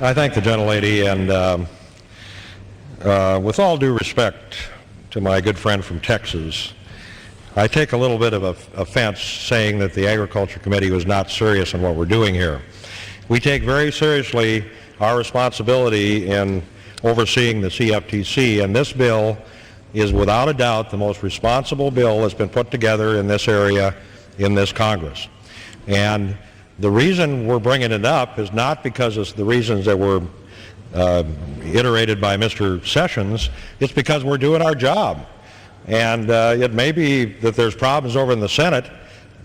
I thank the gentlelady, and with all due respect to my good friend from Texas, I take a little bit of offense saying that the Agriculture Committee was not serious in what we're doing here. We take very seriously our responsibility in overseeing the CFTC, and this bill is without a doubt the most responsible bill that's been put together in this area in this Congress. And the reason we're bringing it up is not because it's the reasons that were iterated by Mr. Sessions. It's because we're doing our job. And it may be that there's problems over in the Senate,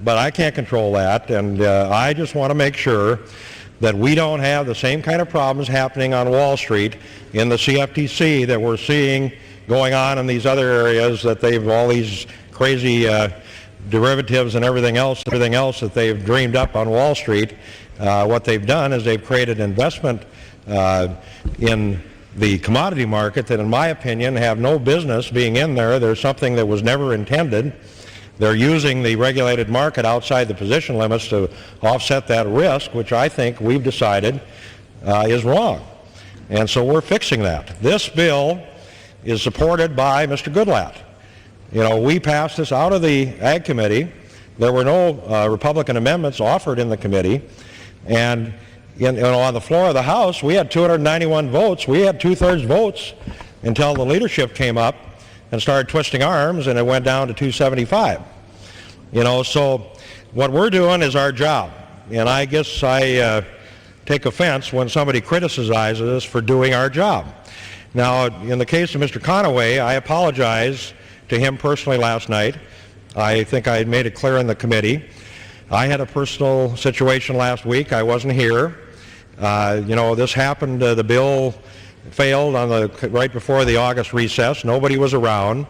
but I can't control that. And I just want to make sure that we don't have the same kind of problems happening on Wall Street in the CFTC that we're seeing going on in these other areas, that they've all these crazy derivatives and everything else that they've dreamed up on Wall Street. What they've done is they've created investment in the commodity market that, in my opinion, have no business being in there. There's something that was never intended. They're using the regulated market outside the position limits to offset that risk, which I think we've decided is wrong. And so we're fixing that. This bill is supported by Mr. Goodlatte. You know, we passed this out of the Ag Committee. There were no Republican amendments offered in the committee. And on the floor of the House, we had 291 votes. We had 2/3 votes until the leadership came up and started twisting arms, and it went down to 275. You know, so what we're doing is our job. And I guess I take offense when somebody criticizes us for doing our job. Now, in the case of Mr. Conaway, I apologize to him personally last night. I think I had made it clear in the committee. I had a personal situation last week. I wasn't here. You know, this happened, the bill failed on right before the August recess. Nobody was around.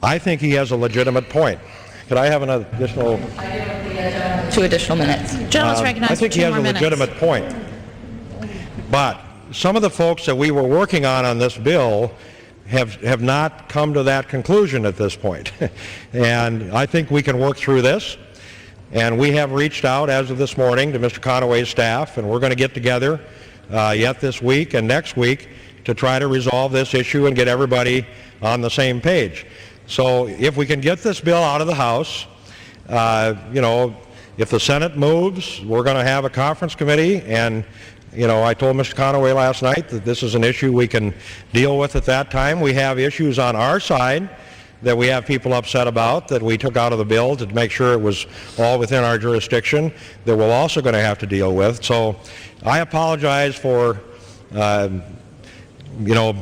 I think he has a legitimate point. Could I have an additional? 2 additional minutes. Gentleman's recognized I think for 2 he has more a minutes. legitimate point. But some of the folks that we were working on this bill have not come to that conclusion at this point. And I think we can work through this. And we have reached out as of this morning to Mr. Conaway's staff, and we're going to get together yet this week and next week to try to resolve this issue and get everybody on the same page. So if we can get this bill out of the House, you know, if the Senate moves, we're going to have a conference committee, and you know, I told Mr. Conaway last night that this is an issue we can deal with at that time. We have issues on our side that we have people upset about that we took out of the bill to make sure it was all within our jurisdiction that we're also going to have to deal with. So I apologize for, you know,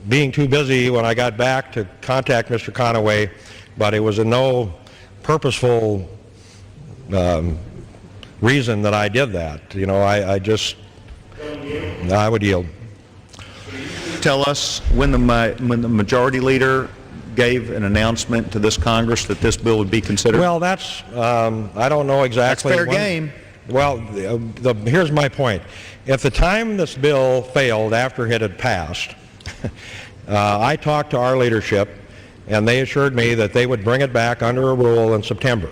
being too busy when I got back to contact Mr. Conaway, but it was in no purposeful reason that I did that. You know, I would yield. Tell us when the majority leader gave an announcement to this Congress that this bill would be considered? Well, that's, I don't know exactly. That's fair game. Well, here's my point. At the time this bill failed after it had passed, I talked to our leadership, and they assured me that they would bring it back under a rule in September.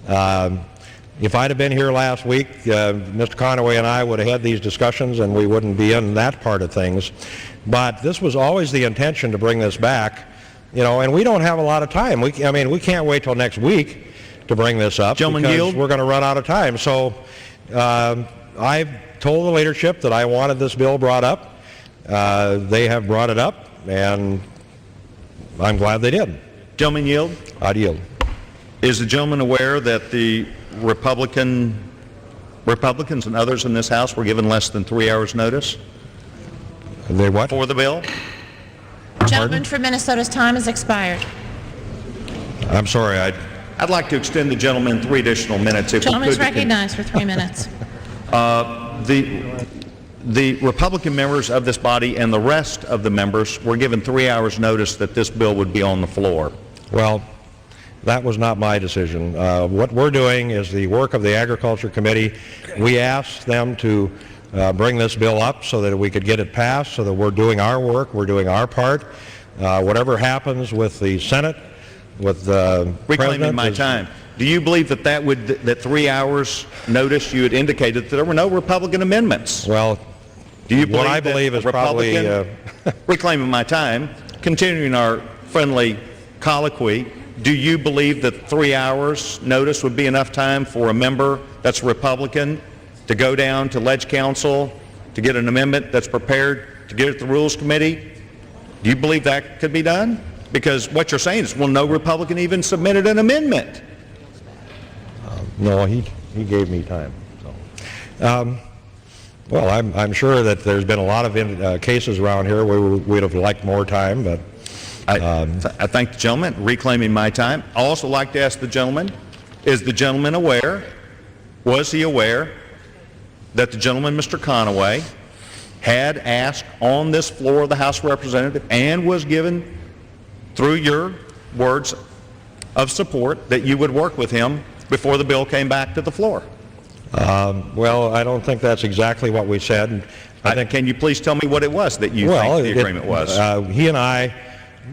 If I'd have been here last week, Mr. Conaway and I would have had these discussions, and we wouldn't be in that part of things. But this was always the intention to bring this back. You know, and we don't have a lot of time. I mean, we can't wait till next week to bring this up. Gentleman, because yield. We're going to run out of time. So I've told the leadership that I wanted this bill brought up. They have brought it up, and I'm glad they did. Gentleman, yield. I'd yield. Is the gentleman aware that the Republicans and others in this House were given less than 3 hours notice And they what? for the bill? Gentleman from Minnesota's time has expired. I'm sorry. I'd like to extend the gentleman 3 additional minutes if we Gentleman's could. recognized for 3 minutes. The Republican members of this body and the rest of the members were given 3 hours notice that this bill would be on the floor. Well, that was not my decision. What we're doing is the work of the Agriculture Committee. We asked them to bring this bill up so that we could get it passed, so that we're doing our work, we're doing our part. Whatever happens with the Senate, with the Reclaiming President my is, time. Do you believe that that 3 hours notice, you had indicated that there were no Republican amendments? Well, Do you believe what I believe is probably... reclaiming my time, continuing our friendly colloquy, do you believe that 3 hours notice would be enough time for a member that's Republican to go down to Ledge Council to get an amendment that's prepared to get it to the Rules Committee? Do you believe that could be done? Because what you're saying is, well, no Republican even submitted an amendment. No, he gave me time. So. Well, I'm sure that there's been a lot of cases around here where we'd have liked more time, but... I thank the gentleman, reclaiming my time. I also like to ask the gentleman, is the gentleman aware, was he aware, that the gentleman, Mr. Conaway, had asked on this floor of the House of Representatives and was given, through your words of support, that you would work with him before the bill came back to the floor? Well, I don't think that's exactly what we said. Can you please tell me what it was that you think the agreement was? He and I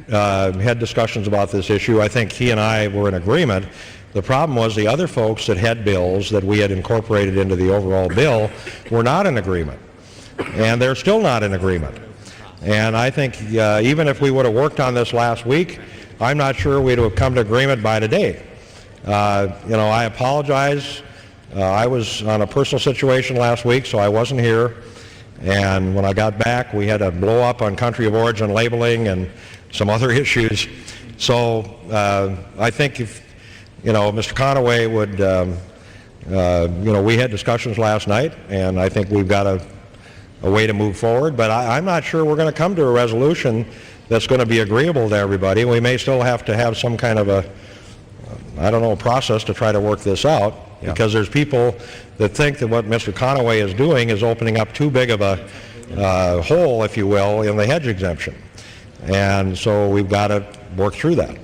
had discussions about this issue. I think he and I were in agreement. The problem was the other folks that had bills that we had incorporated into the overall bill were not in agreement. And they're still not in agreement. And I think even if we would have worked on this last week, I'm not sure we'd have come to agreement by today. I apologize. I was on a personal situation last week, so I wasn't here. And when I got back, we had a blow up on country of origin labeling and some other issues. So I think if, Mr. Conaway would, we had discussions last night, and I think we've got a way to move forward. But I'm not sure we're going to come to a resolution that's going to be agreeable to everybody. We may still have to have some kind of a process to try to work this out. Yeah. Because there's people that think that what Mr. Conaway is doing is opening up too big of a hole, if you will, in the hedge exemption. And so we've got to work through that.